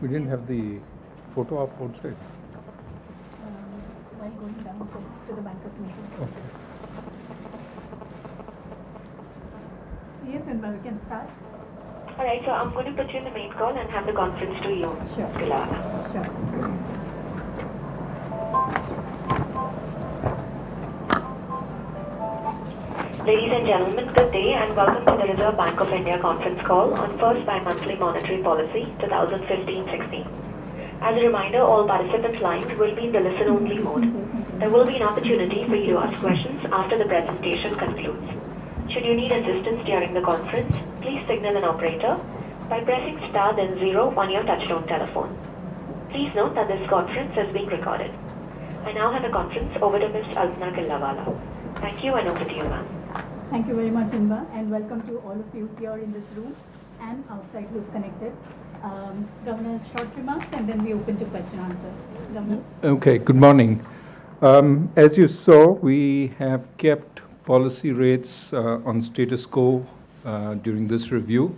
We didn't have the photo up outside. While going downstairs to the bankers meeting. Okay. Yes, and we can start. Alright, so I'm going to put you in the main call and have the conference to you. Sure. Gilala. Sure. Ladies and gentlemen, good day and welcome to the Reserve Bank of India conference call on first bi-monthly monetary policy 2015-16. As a reminder, all participant lines will be in the listen-only mode. There will be an opportunity for you to ask questions after the presentation concludes. Should you need assistance during the conference, please signal an operator by pressing star then 0 on your touchtone telephone. Please note that this conference is being recorded. I now hand the conference over to Ms. Alpana Killawala. Thank you and over to you, ma'am. Thank you very much, Inba, and welcome to all of you here in this room and outside who's connected. Governor's short remarks, and then we open to question answers. Governor. Okay, good morning. As you saw, we have kept policy rates on status quo during this review.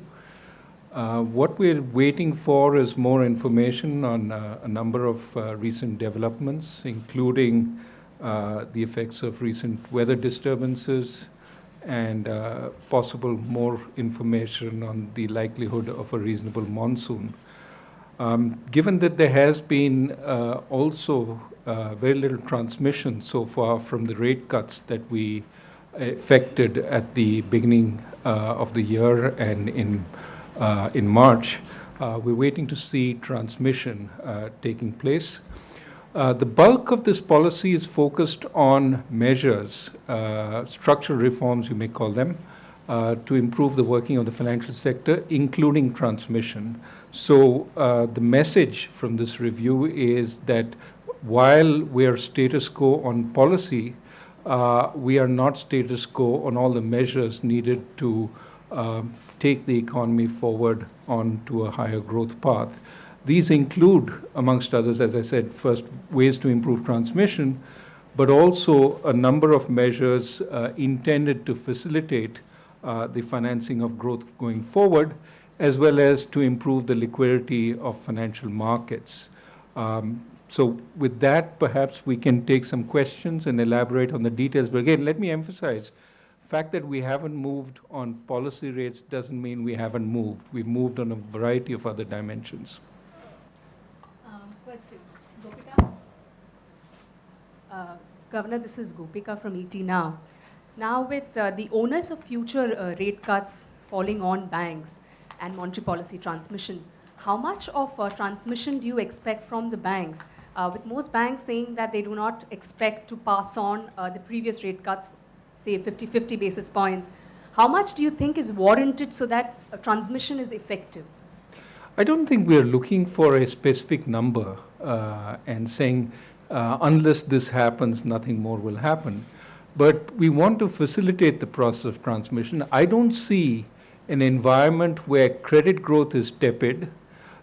What we're waiting for is more information on a number of recent developments, including the effects of recent weather disturbances and possible more information on the likelihood of a reasonable monsoon. Given that there has been also very little transmission so far from the rate cuts that we effected at the beginning of the year and in March, we're waiting to see transmission taking place. The bulk of this policy is focused on measures, structural reforms, you may call them, to improve the working of the financial sector, including transmission. So the message from this review is that while we are status quo on policy, we are not status quo on all the measures needed to take the economy forward onto a higher growth path. These include, amongst others, as I said, first, ways to improve transmission, but also a number of measures intended to facilitate the financing of growth going forward, as well as to improve the liquidity of financial markets. So with that, perhaps we can take some questions and elaborate on the details. But again, let me emphasize, the fact that we haven't moved on policy rates doesn't mean we haven't moved. We've moved on a variety of other dimensions. Questions. Gopika? Governor, this is Gopika from ET Now. Now with the onus of future rate cuts falling on banks and monetary policy transmission, how much of transmission do you expect from the banks? With most banks saying that they do not expect to pass on the previous rate cuts, say 50 basis points, how much do you think is warranted so that transmission is effective? I don't think we're looking for a specific number and saying, unless this happens, nothing more will happen. But we want to facilitate the process of transmission. I don't see an environment where credit growth is tepid.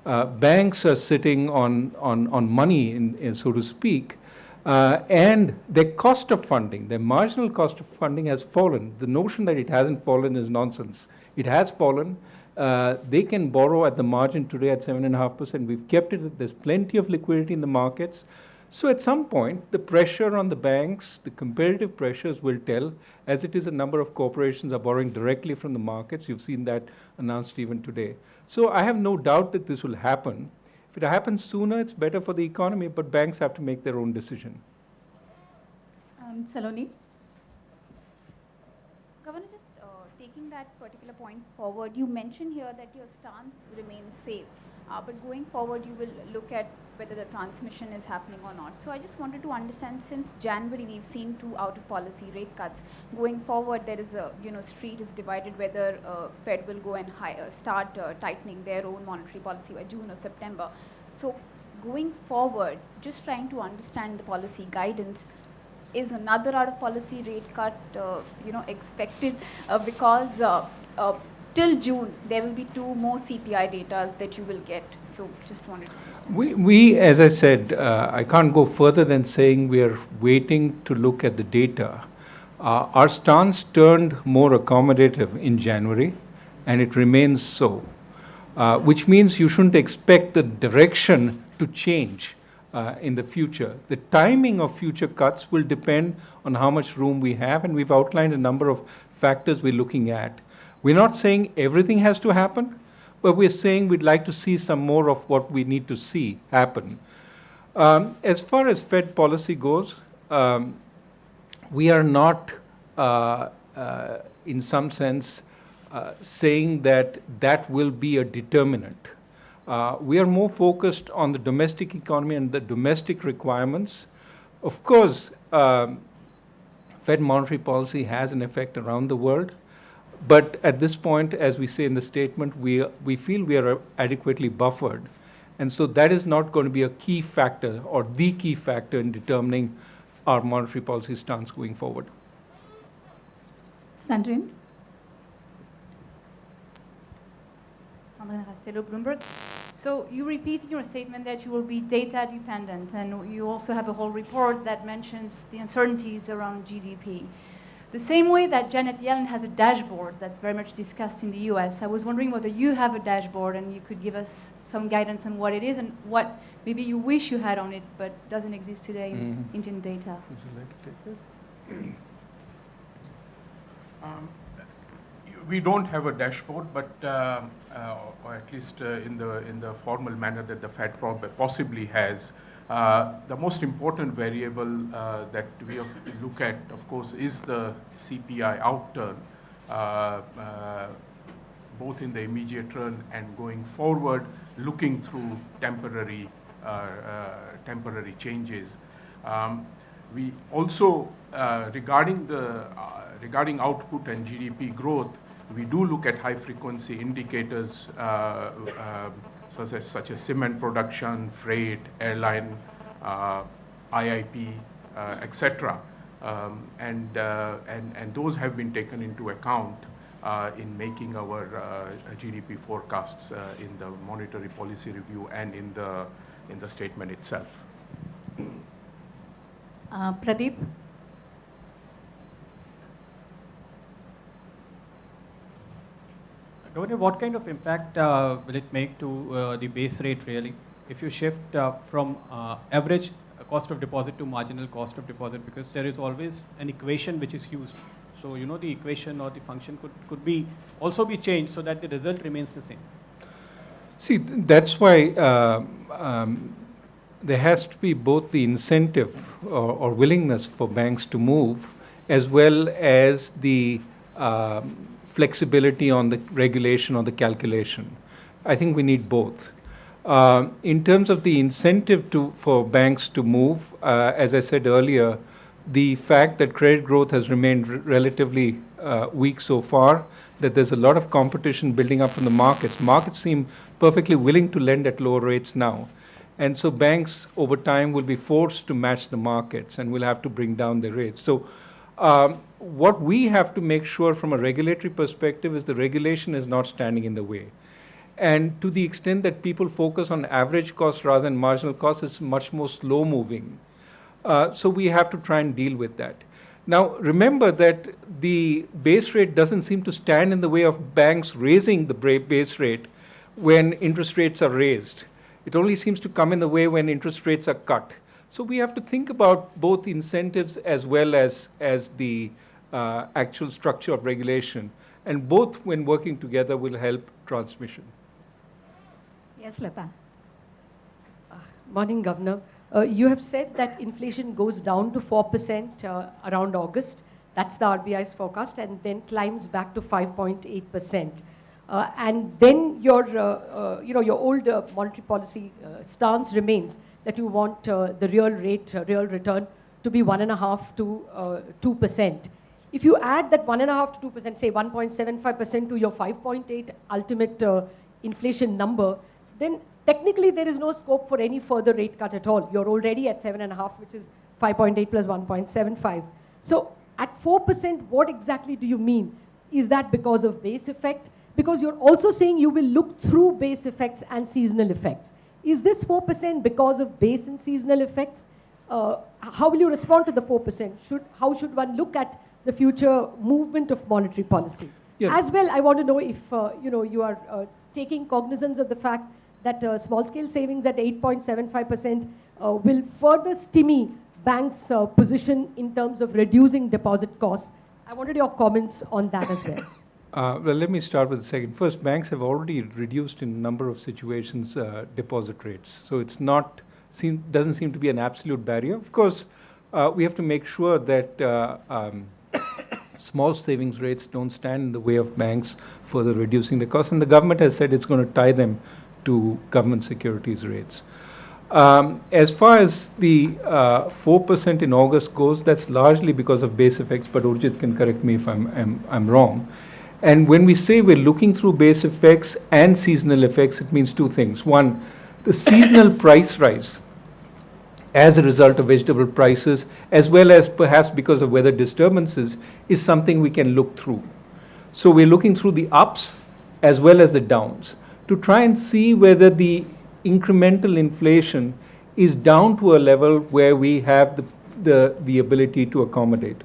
Banks are sitting on money, so to speak, and their cost of funding, their marginal cost of funding has fallen. The notion that it hasn't fallen is nonsense. It has fallen. They can borrow at the margin today at 7.5%. We've kept it. There's plenty of liquidity in the markets. So at some point, the pressure on the banks, the competitive pressures will tell, as it is a number of corporations are borrowing directly from the markets. You've seen that announced even today. So I have no doubt that this will happen. If it happens sooner, it's better for the economy, but banks have to make their own decision. Saloni? Governor, just taking that particular point forward, you mentioned here that your stance remains safe, but going forward you will look at whether the transmission is happening or not. So I just wanted to understand, since January we've seen 2 out-of-policy rate cuts. Going forward, there is a, street is divided whether Fed will go and start tightening their own monetary policy by June or September. So going forward, just trying to understand the policy guidance, is another out-of-policy rate cut, expected? Because till June, there will be 2 more CPI datas that you will get. So just wanted to understand. We, as I said, I can't go further than saying we are waiting to look at the data. Our stance turned more accommodative in January, and it remains so. which means you shouldn't expect the direction to change in the future. The timing of future cuts will depend on how much room we have, and we've outlined a number of factors we're looking at. We're not saying everything has to happen, but we're saying we'd like to see some more of what we need to see happen. As far as Fed policy goes, we are not, in some sense, saying that that will be a determinant. We are more focused on the domestic economy and the domestic requirements. Of course, Fed monetary policy has an effect around the world, but at this point, as we say in the statement, we feel we are adequately buffered. And so that is not going to be a key factor or the key factor in determining our monetary policy stance going forward. Sandrine? Sandrine Rastello, Bloomberg. So you repeat in your statement that you will be data dependent, and you also have a whole report that mentions the uncertainties around GDP. The same way that Janet Yellen has a dashboard that's very much discussed in the US, I was wondering whether you have a dashboard and you could give us some guidance on what it is and what maybe you wish you had on it but doesn't exist today in Indian data. Would you like to take that? We don't have a dashboard, but or at least in the formal manner that the Fed possibly has. The most important variable that we look at, of course, is the CPI outturn, both in the immediate run and going forward, looking through temporary changes. We also, regarding output and GDP growth, we do look at high-frequency indicators such as cement production, freight, airline, IIP, etc. And those have been taken into account in making our GDP forecasts in the monetary policy review and in the statement itself. Pradeep? Governor, what kind of impact will it make to the base rate really if you shift from average cost of deposit to marginal cost of deposit, because there is always an equation which is used. So, you know, the equation or the function could be also be changed so that the result remains the same. See, that's why there has to be both the incentive or willingness for banks to move, as well as the flexibility on the regulation or the calculation. I think we need both. In terms of the incentive for banks to move, as I said earlier, the fact that credit growth has remained relatively weak so far, that there's a lot of competition building up in the markets. Markets seem perfectly willing to lend at lower rates now. And so banks over time will be forced to match the markets and will have to bring down their rates. So what we have to make sure from a regulatory perspective is the regulation is not standing in the way. And to the extent that people focus on average cost rather than marginal cost, it's much more slow moving. So we have to try and deal with that. Now, remember that the base rate doesn't seem to stand in the way of banks raising the base rate when interest rates are raised. It only seems to come in the way when interest rates are cut. So we have to think about both incentives as well as the actual structure of regulation. And both, when working together, will help transmission. Yes, Lata. Morning, Governor. You have said that inflation goes down to 4% around August. That's the RBI's forecast, and then climbs back to 5.8%. And then your old monetary policy stance remains that you want the real real return to be 1.5 to 2%. If you add that 1.5 to 2%, say 1.75% to your 5.8 ultimate inflation number, then technically there is no scope for any further rate cut at all. You're already at 7.5, which is 5.8 plus 1.75. So at 4%, what exactly do you mean? Is that because of base effect? Because you're also saying you will look through base effects and seasonal effects. Is this 4% because of base and seasonal effects? How will you respond to the 4%? How should one look at the future movement of monetary policy? Yeah. As well, I want to know if you are taking cognizance of the fact that small-scale savings at 8.75% will further stymie banks' position in terms of reducing deposit costs. I wanted your comments on that as well. Well, let me start with the second. First, banks have already reduced in a number of situations deposit rates. So it's not, doesn't seem to be an absolute barrier. Of course, we have to make sure that small savings rates don't stand in the way of banks further reducing the cost. And the government has said it's going to tie them to government securities rates. As far as the 4% in August goes, that's largely because of base effects, but Urjit can correct me if I'm wrong. And when we say we're looking through base effects and seasonal effects, it means two things. One, the seasonal price rise as a result of vegetable prices, as well as perhaps because of weather disturbances, is something we can look through. So we're looking through the ups as well as the downs to try and see whether the incremental inflation is down to a level where we have the ability to accommodate.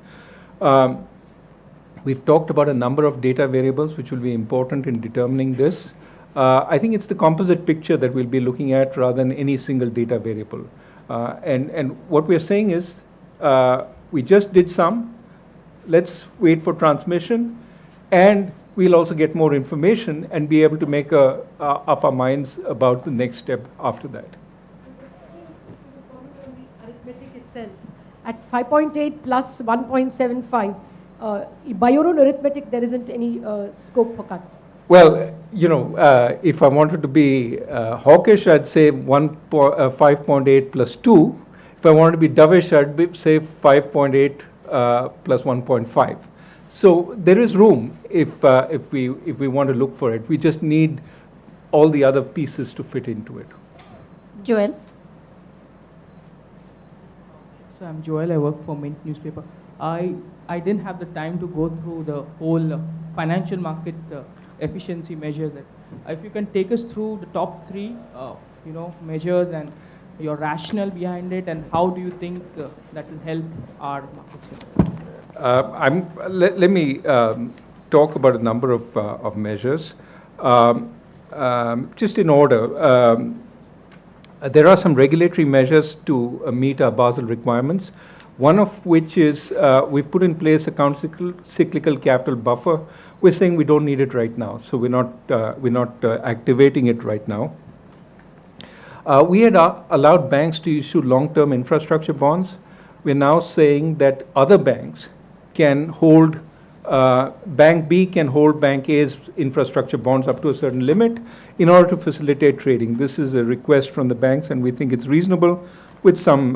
We've talked about a number of data variables which will be important in determining this. I think it's the composite picture that we'll be looking at rather than any single data variable. And what we're saying is we just did some. Let's wait for transmission, and we'll also get more information and be able to make up our minds about the next step after that. Arithmetic itself at 5.8 plus 1.75. By your own arithmetic, there isn't any scope for cuts. Well, you know, if I wanted to be hawkish, I'd say 5.8 plus 2. If I wanted to be dovish, I'd say 5.8 plus 1.5. So there is room if we want to look for it. We just need all the other pieces to fit into it. Joel? So I'm Joel, I work for Mint newspaper. I didn't have the time to go through the whole financial market efficiency measures. If you can take us through the top three, measures and your rationale behind it, and how do you think that will help our markets? Let me talk about a number of measures. Just in order, there are some regulatory measures to meet our Basel requirements. One of which is we've put in place a counter-cyclical capital buffer. We're saying we don't need it right now, so we're not activating it right now. We had allowed banks to issue long-term infrastructure bonds. We're now saying that other banks can hold, Bank B can hold Bank A's infrastructure bonds up to a certain limit in order to facilitate trading. This is a request from the banks, and we think it's reasonable, with some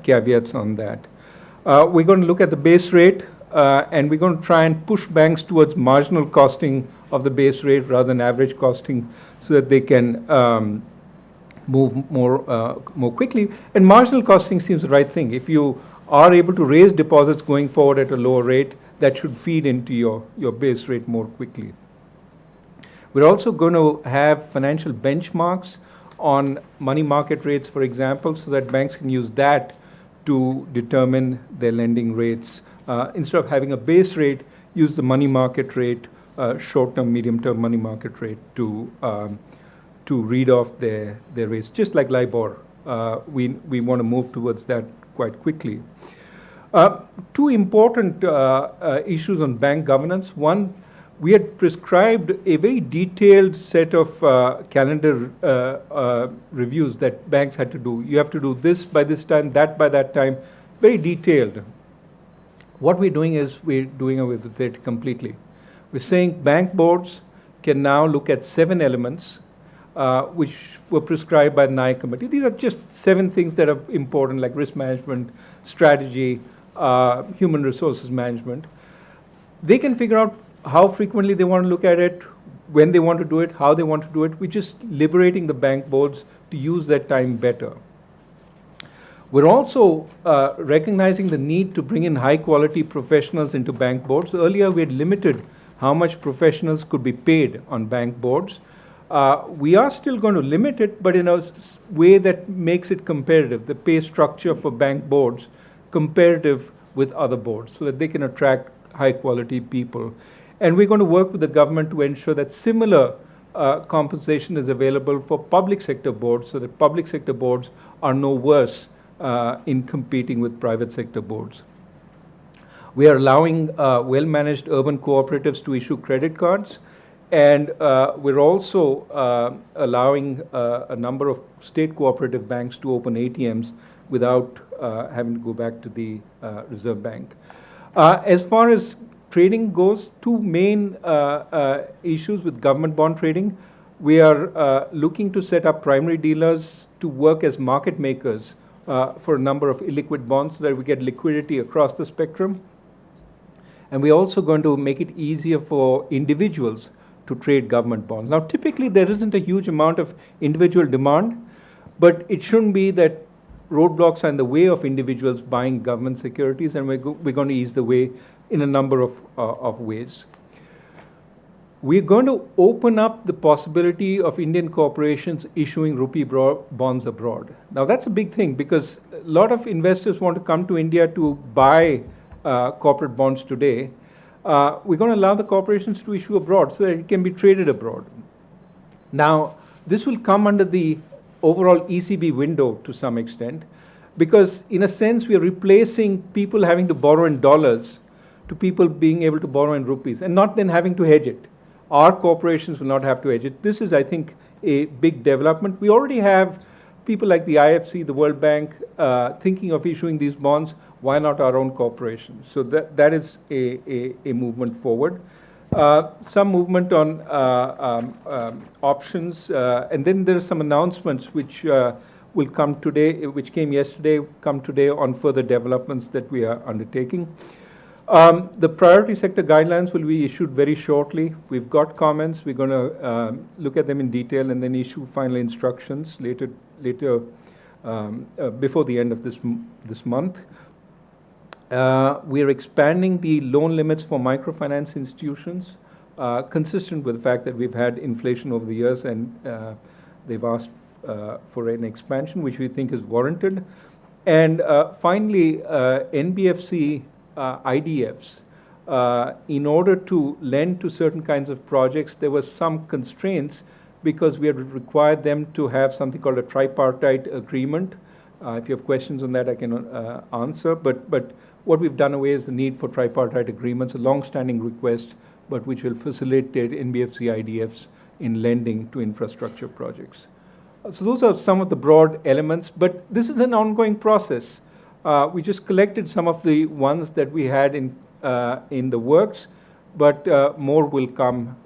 caveats on that. We're going to look at the base rate, and we're going to try and push banks towards marginal costing of the base rate rather than average costing, so that they can move more quickly. And marginal costing seems the right thing. If you are able to raise deposits going forward at a lower rate, that should feed into your base rate more quickly. We're also going to have financial benchmarks on money market rates, for example, so that banks can use that to determine their lending rates. Instead of having a base rate, use the money market rate, short-term, medium-term money market rate to read off their rates, just like LIBOR. We want to move towards that quite quickly. Two important issues on bank governance. One, we had prescribed a very detailed set of calendar reviews that banks had to do. You have to do this by this time, that by that time, very detailed. What we're doing is we're doing away with it completely. We're saying bank boards can now look at 7 elements which were prescribed by the NAI committee. These are just 7 things that are important, like risk management, strategy, human resources management. They can figure out how frequently they want to look at it, when they want to do it, how they want to do it. We're just liberating the bank boards to use that time better. We're also recognizing the need to bring in high quality professionals into bank boards. Earlier we had limited how much professionals could be paid on bank boards. We are still going to limit it, but in a way that makes it competitive, the pay structure for bank boards comparative with other boards, so that they can attract high quality people. And we're going to work with the government to ensure that similar compensation is available for public sector boards so that public sector boards are no worse in competing with private sector boards. We are allowing well-managed urban cooperatives to issue credit cards, and we're also allowing a number of state cooperative banks to open ATMs without having to go back to the Reserve Bank. As far as trading goes, two main issues with government bond trading. We are looking to set up primary dealers to work as market makers for a number of illiquid bonds so that we get liquidity across the spectrum. And we're also going to make it easier for individuals to trade government bonds. Now, typically, there isn't a huge amount of individual demand, but it shouldn't be that roadblocks are in the way of individuals buying government securities, and we're going to ease the way in a number of ways. We're going to open up the possibility of Indian corporations issuing rupee bonds abroad. Now, that's a big thing because a lot of investors want to come to India to buy corporate bonds today. We're going to allow the corporations to issue abroad so that it can be traded abroad. Now, this will come under the overall ECB window to some extent because, in a sense, we are replacing people having to borrow in dollars to people being able to borrow in rupees and not then having to hedge it. Our corporations will not have to hedge it. This is, I think, a big development. We already have people like the IFC, the World Bank, thinking of issuing these bonds. Why not our own corporations? So that is a movement forward. Some movement on options, and then there are some announcements which will come today, which came yesterday, come today on further developments that we are undertaking. The priority sector guidelines will be issued very shortly. We've got comments. We're going to look at them in detail and then issue final instructions later before the end of this month. We are expanding the loan limits for microfinance institutions, consistent with the fact that we've had inflation over the years and they've asked for an expansion, which we think is warranted. And finally, NBFC IDFs, in order to lend to certain kinds of projects, there were some constraints because we had required them to have something called a tripartite agreement. If you have questions on that, I can answer. But what we've done away is the need for tripartite agreements, a long-standing request, but which will facilitate NBFC IDFs in lending to infrastructure projects. So those are some of the broad elements, but this is an ongoing process. We just collected some of the ones that we had in the works, but more will come.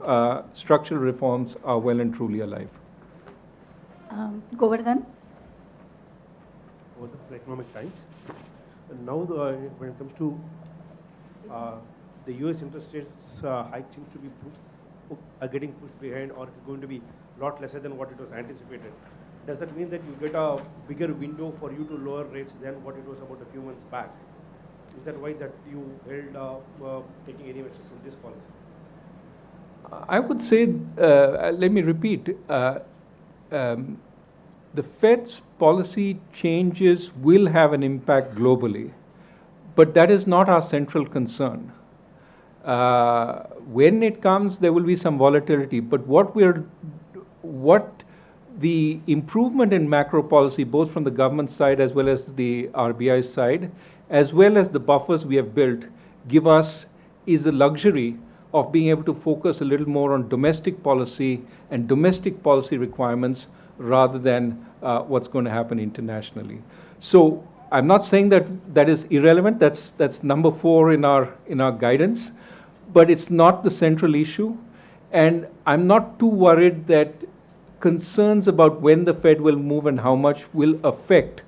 Structural reforms are well and truly alive. Govardhan? The Economic Times. And now, when it comes to the U.S. interest rates hike, seems to be getting pushed behind, or it's going to be a lot lesser than what it was anticipated. Does that mean that you get a bigger window for you to lower rates than what it was about a few months back? Is that why that you held taking any measures in this policy? I would say, let me repeat, the Fed's policy changes will have an impact globally, but that is not our central concern. When it comes, there will be some volatility, but what the improvement in macro policy, both from the government side as well as the RBI side, as well as the buffers we have built, give us is the luxury of being able to focus a little more on domestic policy and domestic policy requirements rather than what's going to happen internationally. So I'm not saying that that is irrelevant. That's number 4 in our guidance, but it's not the central issue. And I'm not too worried that concerns about when the Fed will move and how much will affect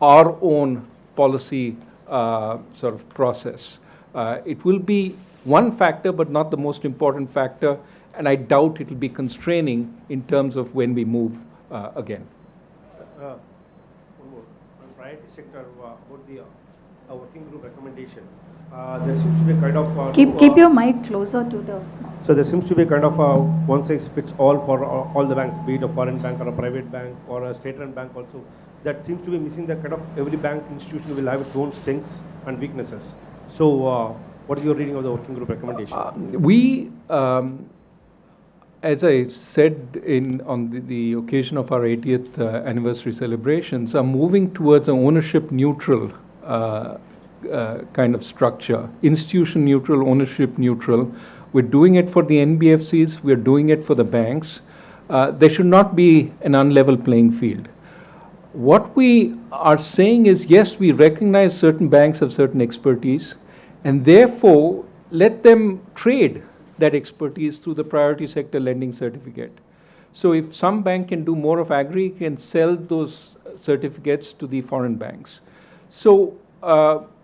our own policy sort of process. It will be one factor, but not the most important factor, and I doubt it will be constraining in terms of when we move again. One more. On priority sector, about the working group recommendation, there seems to be a kind of... Keep your mic closer to the... So there seems to be a kind of one-size-fits-all for all the banks, be it a foreign bank or a private bank or a state-run bank also. That seems to be missing the kind of every bank institution will have its own strengths and weaknesses. So what is your reading of the working group recommendation? As I said on the occasion of our 80th anniversary celebrations, are moving towards an ownership neutral kind of structure, institution neutral, ownership neutral. We're doing it for the NBFCs, we're doing it for the banks. There should not be an unlevel playing field. What we are saying is, yes, we recognize certain banks have certain expertise, and therefore let them trade that expertise through the priority sector lending certificate. So if some bank can do more of agri, can sell those certificates to the foreign banks. So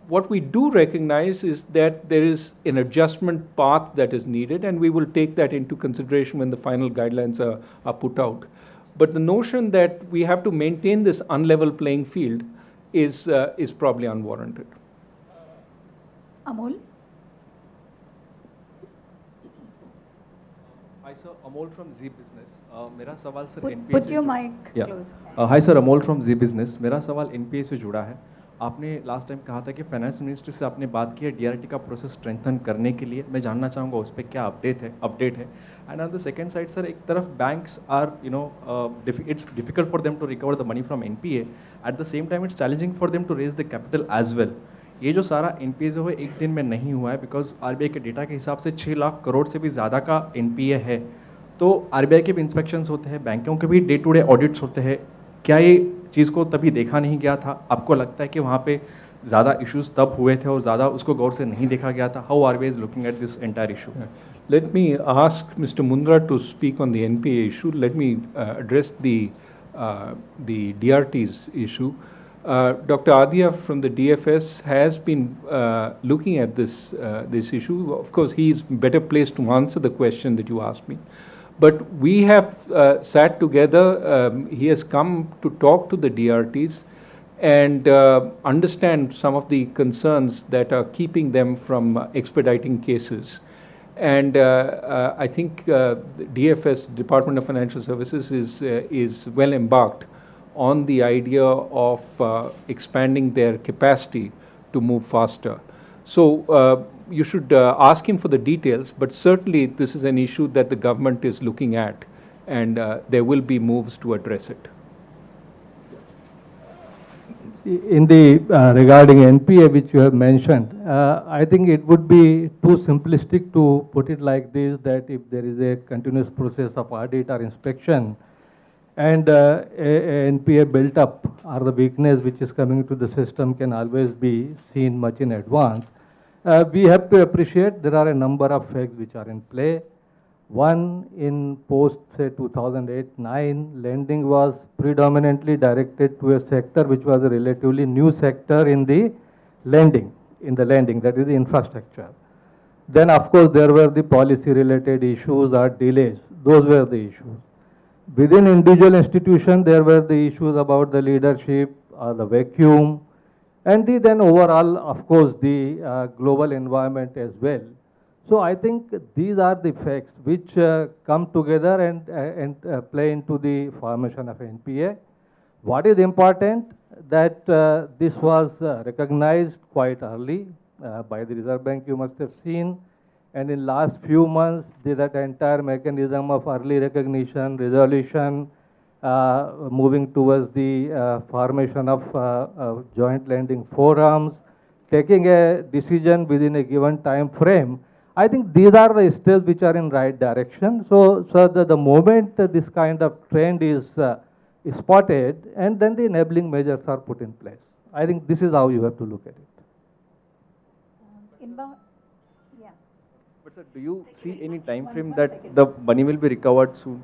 what we do recognize is that there is an adjustment path that is needed, and we will take that into consideration when the final guidelines are put out. But the notion that we have to maintain this unlevel playing field is probably unwarranted. Amol? Hi sir, Amol from Z Business. मेरा सवाल sir NPA Put से your mic close. Hi sir, Amol from Z Business. मेरा सवाल NPA से जुड़ा है. आपने last time कहा था कि फाइनेंस मिनिस्ट्री से आपने बात की है DRT का प्रोसेस स्ट्रेंथन करने के लिए. मैं जानना चाहूँगा उस पर क्या अपडेट है. And on the second side sir, एक तरफ banks are it's difficult for them to recover the money from NPA. At the same time it's challenging for them to raise the capital as well. ये जो सारा NPA जो है एक दिन में नहीं हुआ है, बिकॉज RBI के डेटा के हिसाब से 6 लाख करोड़ से भी ज़्यादा का NPA है. तो RBI के भी इंस्पेक्शंस होते हैं, बैंकों के भी डे टू डे ऑडिट्स होते हैं. क्या ये चीज़ को तभी देखा नहीं गया था? आपको लगता है कि वहाँ पे ज़्यादा इश्यूज तब हुए थे और ज़्यादा उसको गौर से नहीं देखा गया था? How RBI is looking at this entire issue? Let me ask Mr. Mundra to speak on the NPA issue. Let me address the DRT's issue. Dr. Adya from the DFS has been looking at this issue. Of course, he is better placed to answer the question that you asked me. But we have sat together. He has come to talk to the DRTs and understand some of the concerns that are keeping them from expediting cases. And I think DFS, Department of Financial Services, is well embarked on the idea of expanding their capacity to move faster. So you should ask him for the details, but certainly this is an issue that the government is looking at, and there will be moves to address it. In the regarding NPA which you have mentioned, I think it would be too simplistic to put it like this, that if there is a continuous process of audit or inspection and a NPA built up, or the weakness which is coming to the system can always be seen much in advance. We have to appreciate there are a number of facts which are in play. One, in post say 2008-9, lending was predominantly directed to a sector which was a relatively new sector in the lending, that is the infrastructure. Then of course there were the policy related issues or delays. Those were the issues. Within individual institution there were the issues about the leadership or the vacuum, and then overall of course the global environment as well. So I think these are the facts which come together and play into the formation of NPA. What is important that this was recognized quite early by the Reserve Bank, you must have seen, and in last few months that entire mechanism of early recognition, resolution, moving towards the formation of joint lending forums, taking a decision within a given time frame. I think these are the steps which are in right direction. So the moment this kind of trend is spotted, and then the enabling measures are put in place. I think this is how you have to look at it. Yeah. But sir, do you see any time frame that the money will be recovered soon?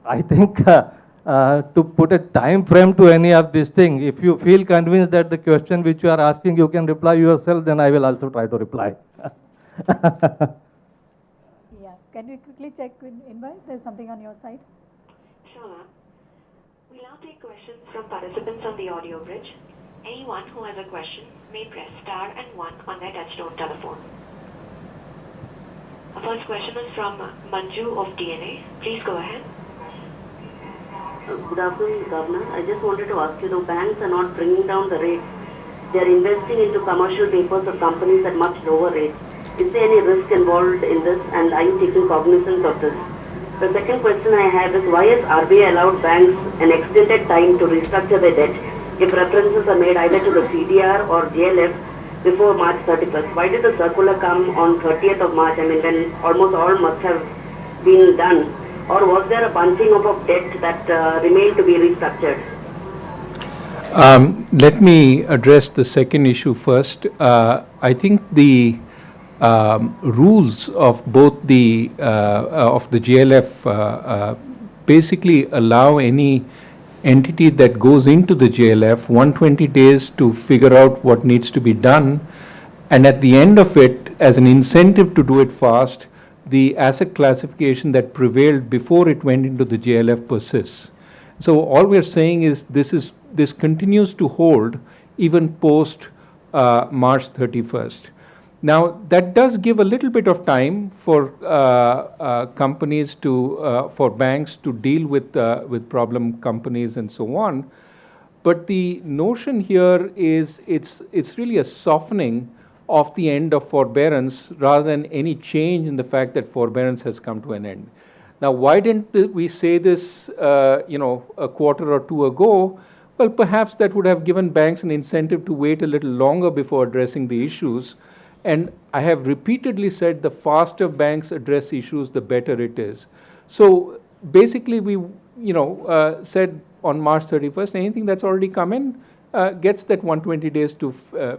I think to put a time frame to any of these things, if you feel convinced that the question which you are asking you can reply yourself, then I will also try to reply. Yeah. Can we quickly check with Inba? There's something on your side. Sure, ma'am. We'll now take questions from participants on the audio bridge. Anyone who has a question may press star and 1 on their touchtone telephone. Our first question is from Manju of DNA. Please go ahead. Good afternoon, Governor. I just wanted to ask you, the banks are not bringing down the rates. They are investing into commercial papers of companies at much lower rates. Is there any risk involved in this, and are you taking cognizance of this? The second question I have is why has RBI allowed banks an extended time to restructure their debt if references are made either to the CDR or JLF before March 31st? Why did the circular come on 30th of March? I mean, when almost all must have been done. Or was there a bunching up of debt that remained to be restructured? Let me address the second issue first. I think the rules of both the JLF basically allow any entity that goes into the JLF 120 days to figure out what needs to be done, and at the end of it, as an incentive to do it fast, the asset classification that prevailed before it went into the JLF persists. So all we're saying is this continues to hold even post March 31st. Now, that does give a little bit of time for companies to, for banks to deal with problem companies and so on. But the notion here is it's really a softening of the end of forbearance rather than any change in the fact that forbearance has come to an end. Now, why didn't we say this, a quarter or two ago? Well, perhaps that would have given banks an incentive to wait a little longer before addressing the issues. And I have repeatedly said the faster banks address issues, the better it is. So basically, we, said on March 31st, anything that's already come in gets that 120 days to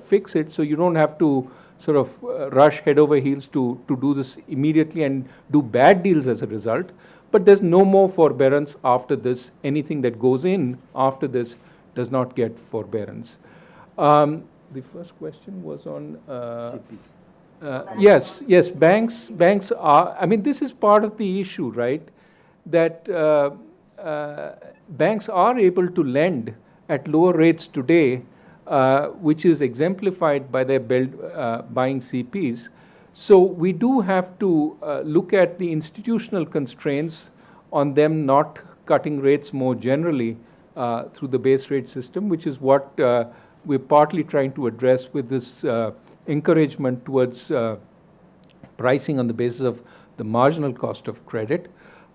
fix it. So you don't have to sort of rush head over heels to do this immediately and do bad deals as a result. But there's no more forbearance after this. Anything that goes in after this does not get forbearance. The first question was on yes, banks are, I mean, this is part of the issue, right? That banks are able to lend at lower rates today, which is exemplified by their buying CPs. So we do have to look at the institutional constraints on them not cutting rates more generally through the base rate system, which is what we're partly trying to address with this encouragement towards pricing on the basis of the marginal cost of credit.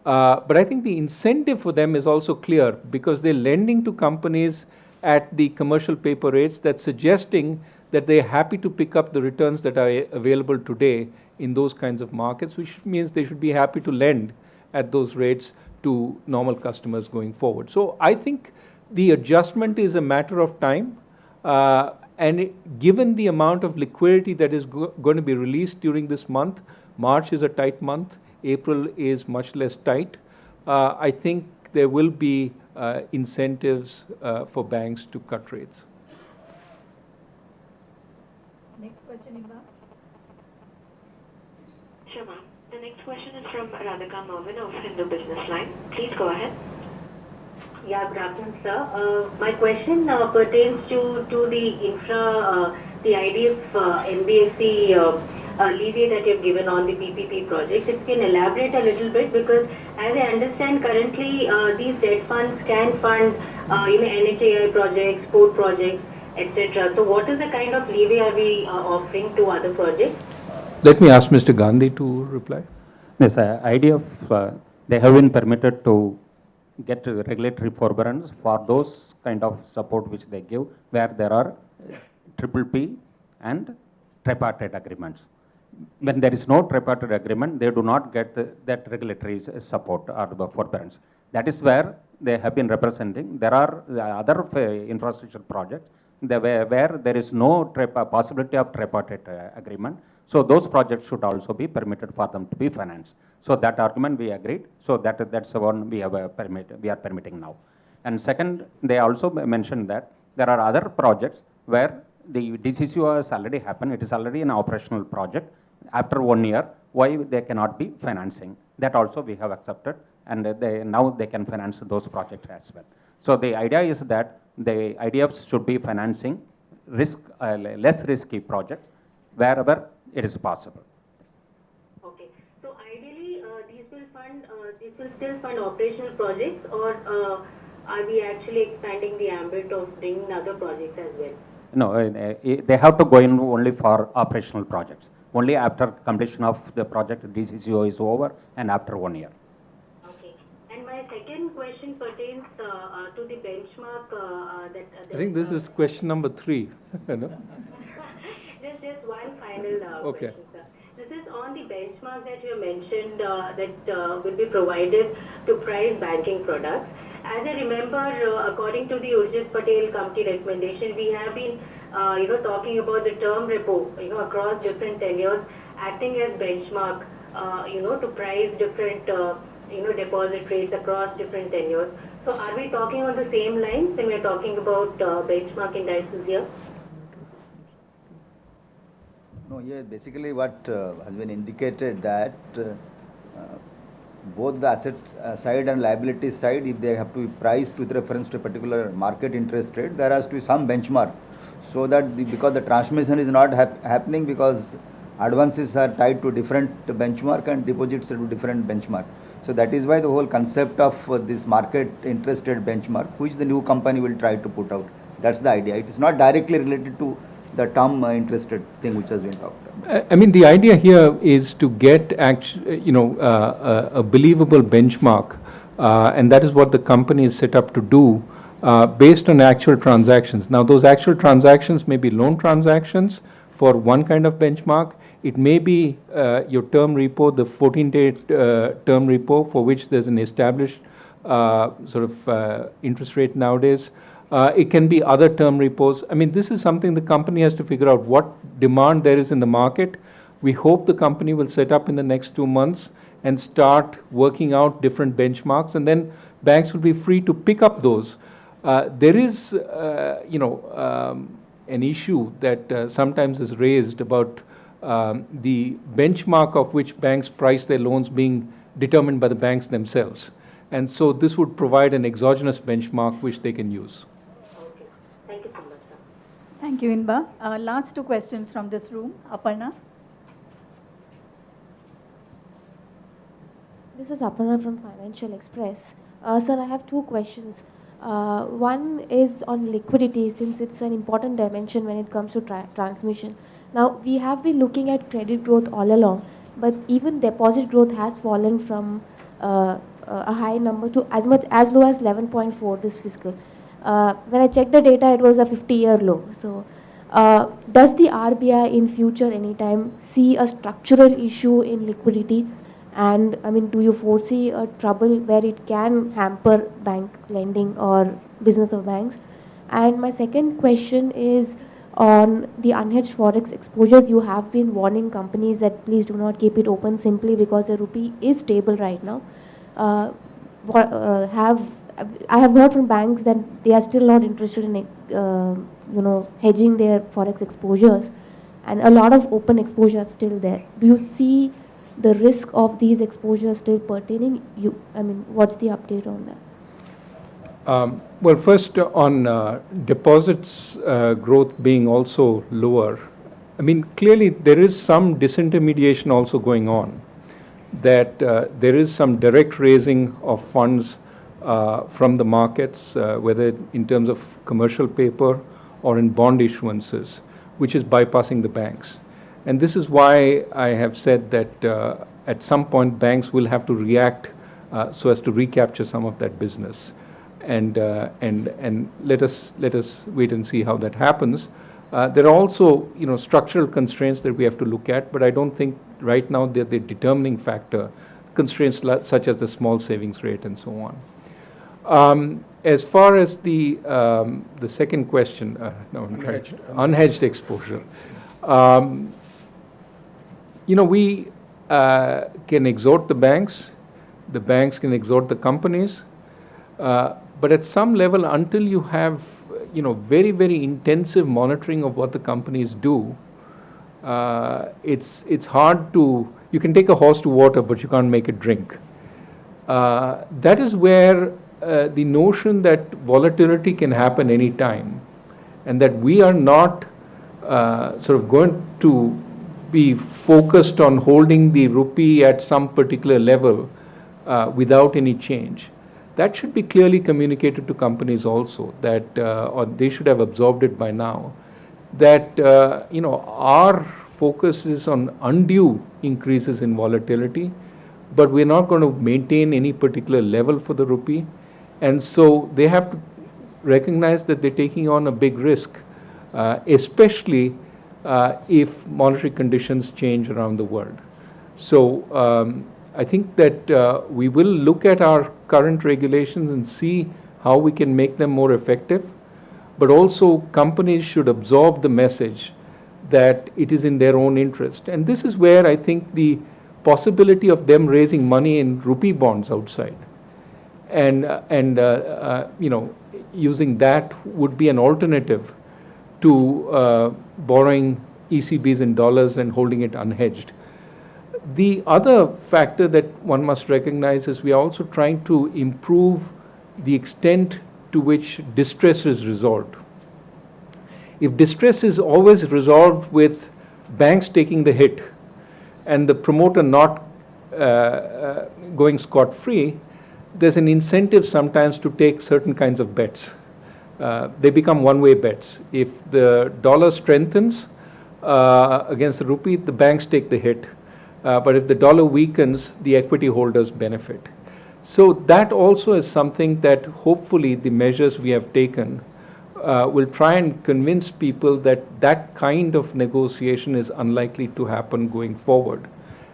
But I think the incentive for them is also clear because they're lending to companies at the commercial paper rates that's suggesting that they're happy to pick up the returns that are available today in those kinds of markets, which means they should be happy to lend at those rates to normal customers going forward. So I think the adjustment is a matter of time. Given the amount of liquidity that is going to be released during this month, March is a tight month, April is much less tight, I think there will be incentives for banks to cut rates. Next question, Imba. Sure, ma'am. The next question is from Radhika Mervin of Hindu Business Line. Please go ahead. Yeah, good afternoon, sir. My question pertains to the infra, the IDF NBFC levy that you've given on the PPP project. If you can elaborate a little bit, because as I understand currently, these debt funds can fund, NHAI projects, port projects, etc. So what is the kind of levy are we offering to other projects? Let me ask Mr. Gandhi to reply. Yes, IDF, they have been permitted to get regulatory forbearance for those kind of support which they give, where there are PPP and tripartite agreements. When there is no tripartite agreement, they do not get that regulatory support or the forbearance. That is where they have been representing. There are other infrastructure projects where there is no possibility of tripartite agreement. So those projects should also be permitted for them to be financed. So that argument we agreed. So that's the one we are permitting now. And second, they also mentioned that there are other projects where the DCCO has already happened. It is already an operational project. After 1 year, why they cannot be financing? That also we have accepted, and now they can finance those projects as well. So the idea is that the IDFs should be financing less risky projects wherever it is possible. Okay. So ideally, these will still fund operational projects, or are we actually expanding the ambit of bringing other projects as well? No, they have to go in only for operational projects. Only after completion of the project, DCCO is over, and after 1 year. question pertains to the benchmark that. I think this is question number 3. No? Just one final Okay. question, sir. This is on the benchmark that you mentioned that will be provided to price banking products. As I remember, according to the Urjit Patel committee recommendation, we have been, talking about the term repo, across different tenures, acting as benchmark, to price different, deposit rates across different tenures. So, are we talking on the same lines when we are talking about benchmark indices here? No, yeah, basically what has been indicated that both the asset side and liability side, if they have to be priced with reference to a particular market interest rate, there has to be some benchmark. So that because the transmission is not happening because advances are tied to different benchmark and deposits to different benchmark. So that is why the whole concept of this market interest rate benchmark, which the new company will try to put out. That's the idea. It is not directly related to the term interest rate thing which has been talked about. I mean, the idea here is to get a believable benchmark, and that is what the company is set up to do based on actual transactions. Now, those actual transactions may be loan transactions for one kind of benchmark. It may be your term repo, the 14-day term repo, for which there's an established interest rate nowadays. It can be other term repos. I mean, this is something the company has to figure out what demand there is in the market. We hope the company will set up in the next 2 months and start working out different benchmarks, and then banks will be free to pick up those. There is, an issue that sometimes is raised about the benchmark of which banks price their loans being determined by the banks themselves. And so this would provide an exogenous benchmark which they can use. Thank you so much, sir. Thank you, Inba. Last 2 questions from this room. Aparna. This is Aparna from Financial Express. Sir, I have 2 questions. One is on liquidity, since it's an important dimension when it comes to transmission. Now, we have been looking at credit growth all along, but even deposit growth has fallen from a high number to as low as 11.4 this fiscal. When I checked the data, it was a 50-year low. So, does the RBI in future anytime see a structural issue in liquidity? And I mean, do you foresee a trouble where it can hamper bank lending or business of banks? And my second question is on the unhedged forex exposures. You have been warning companies that please do not keep it open simply because the rupee is stable right now. I have heard from banks that they are still not interested in hedging their forex exposures, and a lot of open exposure is still there. Do you see the risk of these exposures still pertaining? What's the update on that? Well, first on deposits growth being also lower. I mean, clearly there is some disintermediation also going on, that there is some direct raising of funds from the markets, whether in terms of commercial paper or in bond issuances, which is bypassing the banks. And this is why I have said that at some point banks will have to react so as to recapture some of that business. And let us wait and see how that happens. There are also structural constraints that we have to look at, but I don't think right now they're the determining factor. Constraints such as the small savings rate and so on. As far as the second question, unhedged exposure. We can exhort the banks can exhort the companies, but at some level, until you have very, very intensive monitoring of what the companies do, it's hard to, you can take a horse to water, but you can't make it drink. That is where the notion that volatility can happen anytime, and that we are not going to be focused on holding the rupee at some particular level without any change. That should be clearly communicated to companies also, that or they should have absorbed it by now, that our focus is on undue increases in volatility, but we're not going to maintain any particular level for the rupee. And so they have to recognize that they're taking on a big risk, especially if monetary conditions change around the world. So I think that we will look at our current regulations and see how we can make them more effective, but also companies should absorb the message that it is in their own interest. And this is where I think the possibility of them raising money in rupee bonds outside and you know, using that would be an alternative to borrowing ECBs in dollars and holding it unhedged. The other factor that one must recognize is we are also trying to improve the extent to which distress is resolved. If distress is always resolved with banks taking the hit and the promoter not going scot-free, there's an incentive sometimes to take certain kinds of bets. They become one-way bets. If the dollar strengthens against the rupee, the banks take the hit. But if the dollar weakens, the equity holders benefit. So that also is something that hopefully the measures we have taken will try and convince people that that kind of negotiation is unlikely to happen going forward,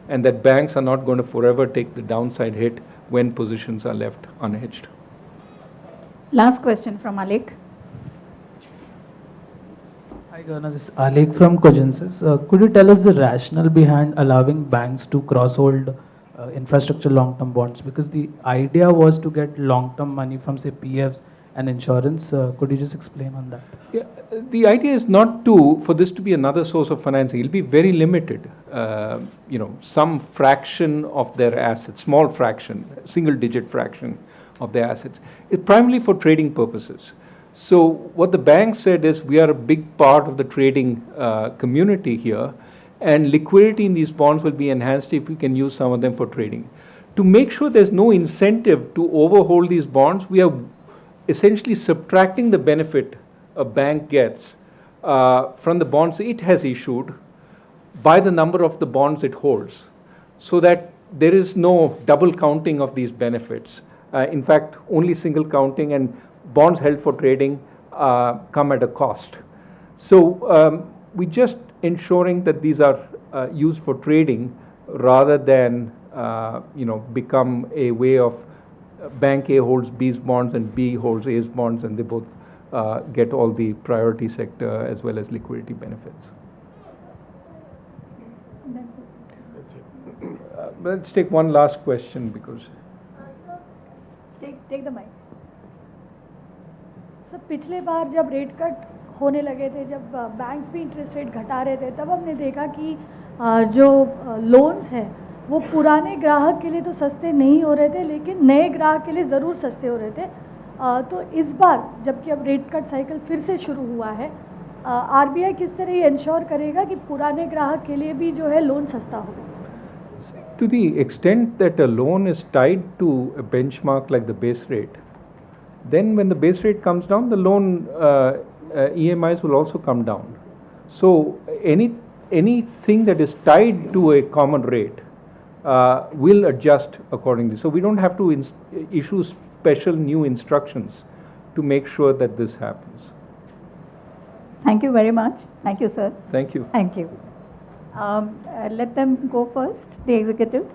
and that banks are not going to forever take the downside hit when positions are left unhedged. Last question from Alek. Hi, Governor. This is Alek from Cogensis. Could you tell us the rationale behind allowing banks to cross-hold infrastructure long-term bonds? Because the idea was to get long-term money from, say, PFs and insurance. Could you just explain on that? Yeah, the idea is not for this to be another source of financing. It'll be very limited. You know, some fraction of their assets, small fraction, single-digit fraction of their assets. It's primarily for trading purposes. So what the bank said is we are a big part of the trading community here, and liquidity in these bonds will be enhanced if we can use some of them for trading. To make sure there's no incentive to overhold these bonds, we are essentially subtracting the benefit a bank gets from the bonds it has issued by the number of the bonds it holds, so that there is no double counting of these benefits. In fact, only single counting, and bonds held for trading come at a cost. So we just ensuring that these are used for trading rather than you know, become a way of bank A holds B's bonds and B holds A's bonds, and they both get all the priority sector as well as liquidity benefits. Let's take one last question because. Take the mic. Sir पिछले बार जब rate cut होने लगे थे, जब banks भी interest rate घटा रहे थे, तब हमने देखा कि जो लोन्स हैं वो पुराने ग्राहक के लिए तो सस्ते नहीं हो रहे थे, लेकिन नए ग्राहक के लिए ज़रूर सस्ते हो रहे थे. तो इस बार जबकि अब रेट कट साइकिल फिर से शुरू हुआ है, आरबीआई किस तरह ये इंश्योर करेगा कि पुराने ग्राहक के लिए भी जो है लोन सस्ता हो? To the extent that a loan is tied to a benchmark like the base rate, then when the base rate comes down, the loan EMIs will also come down. So anything that is tied to a common rate will adjust accordingly. So we don't have to issue special new instructions to make sure that this happens. Thank you very much. Thank you, sir. Thank you. Thank you. Let them go first, the executives.